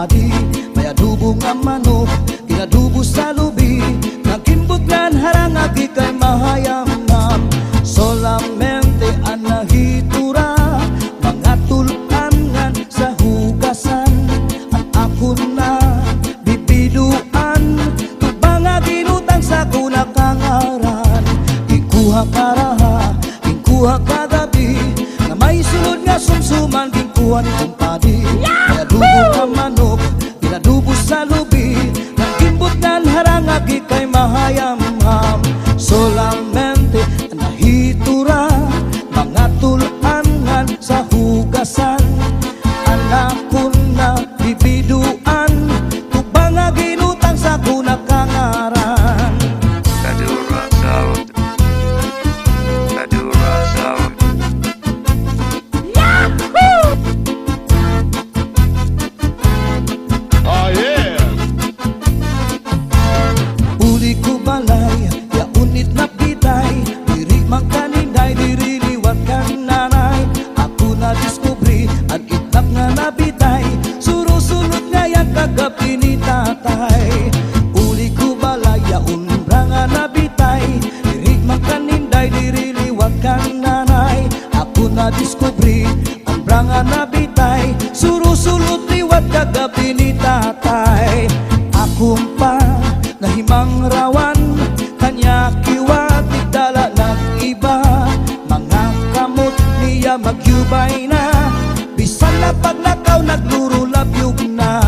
kumpadi. May adubo nga manok, kinadubo sa lubi. Nagimbot ngan harangagi kay mahayamam. Solamente ang nahitura, mga tulangan sa hugasan. Ang ako na bibiduan, tubang nga ginutang sa kunakangaran. Ikuha karaha, ikuha kagabi, na may sunod nga sumsuman, ginkuha ni kumpadi. May adubo nga manok, kinadubo sa lubi. Nagimbot ngan harangagi kay mahayamam. Solamente ang nahitura, mga tulangan sa hugasan. Anak ko na bibiduan, tubang nga ginutang sa kunakangaran. Madura Sound. Madura Sound. Oh yeah! Uli ko balay, ya unit na pitay. Diri man kaninday, diri liwat kang nanay. Ako na diskubri, ang itlap nga nabitay. Surusunod nga yan kagabi ni tatay. Uli ko balay, ya unra nga nabitay. Diri man kaninday, diri liwat kang nanay. Ako na diskubri, ang nga nabitay. Surusunod liwat kagabi ni tatay. Akong pa nahimang rawan, kanya kiwatig dala ng iba. Mga kamot niya magyubay na, bisan na pagnakaw nagluro labyog na.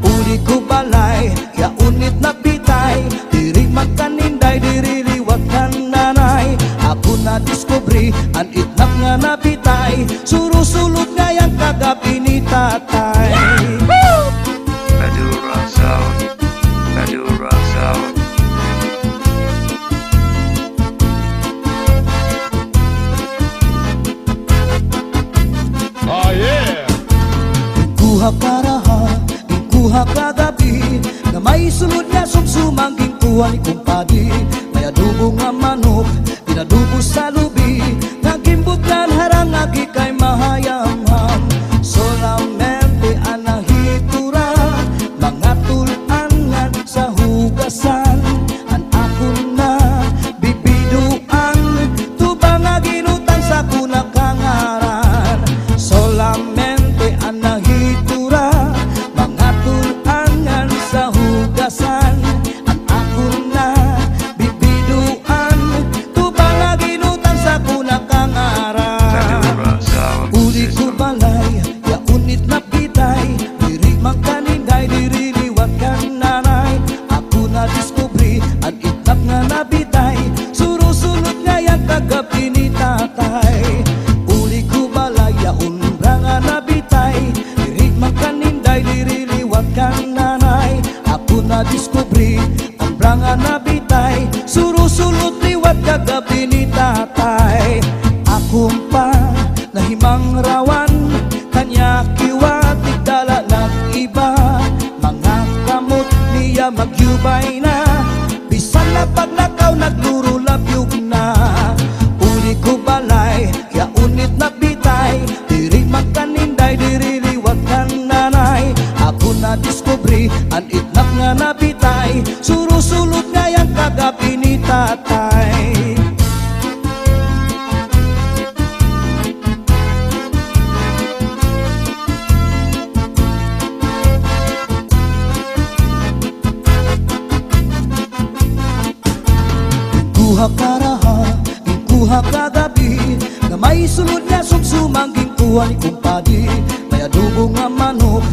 Uli ko balay, ya unit na bitay. Diri magkaninday, diri liwat kang nanay. Ako na diskubri, ang itlap nga nabitay. Surusulot nga yang kagabi ni tatay. Madura Sound. Madura Sound. Oh yeah! Ikuha karaha, ikuha kagabi, na may sunod nga sumsumang ginkuha ni kumpadi. May adubo nga manok, kinadubo sa lubi. Nagimbot ngan harangagi kay mahayamam. Solamente ang nahitura, mga tulangan sa hugasan. Ang ako na bibiduan, tubang nga ginutang sa kunakangaran. Solamente ang nahitura, mga tulangan sa hugasan. Ang ako na bibiduan, tubang nga ginutang sa kunakangaran. Madura Sound. Uli ko System. balay, ya unit na pitay. Diri man kaninday, diri liwat kang nanay. Ako na diskubri, ang itlap nga nabitay. Surusunod nga yan kagabi ni tatay. Uli ko balay, ya unra nga nabitay. Diri man kaninday, diri liwat kang nanay. Ako na diskubri, ang nga nabitay. Surusunod liwat kagabi ni tatay. Akong pa nahimang rawan, kanya kiwatig dala ng iba. Mga kamot niya magyubay na, bisan na pagnakaw nagluro labyog na. Uli ko balay, ya unit na bitay. Diri magkaninday, diri liwat kang nanay. Ako na diskubri, ang itlap nga nabitay. Surusulot nga yan kagabi ni tatay. Ikuha karaha, ikuha kagabi, na may sunod nga sumsumang ginkuha ni kumpadi. May adubo nga manok,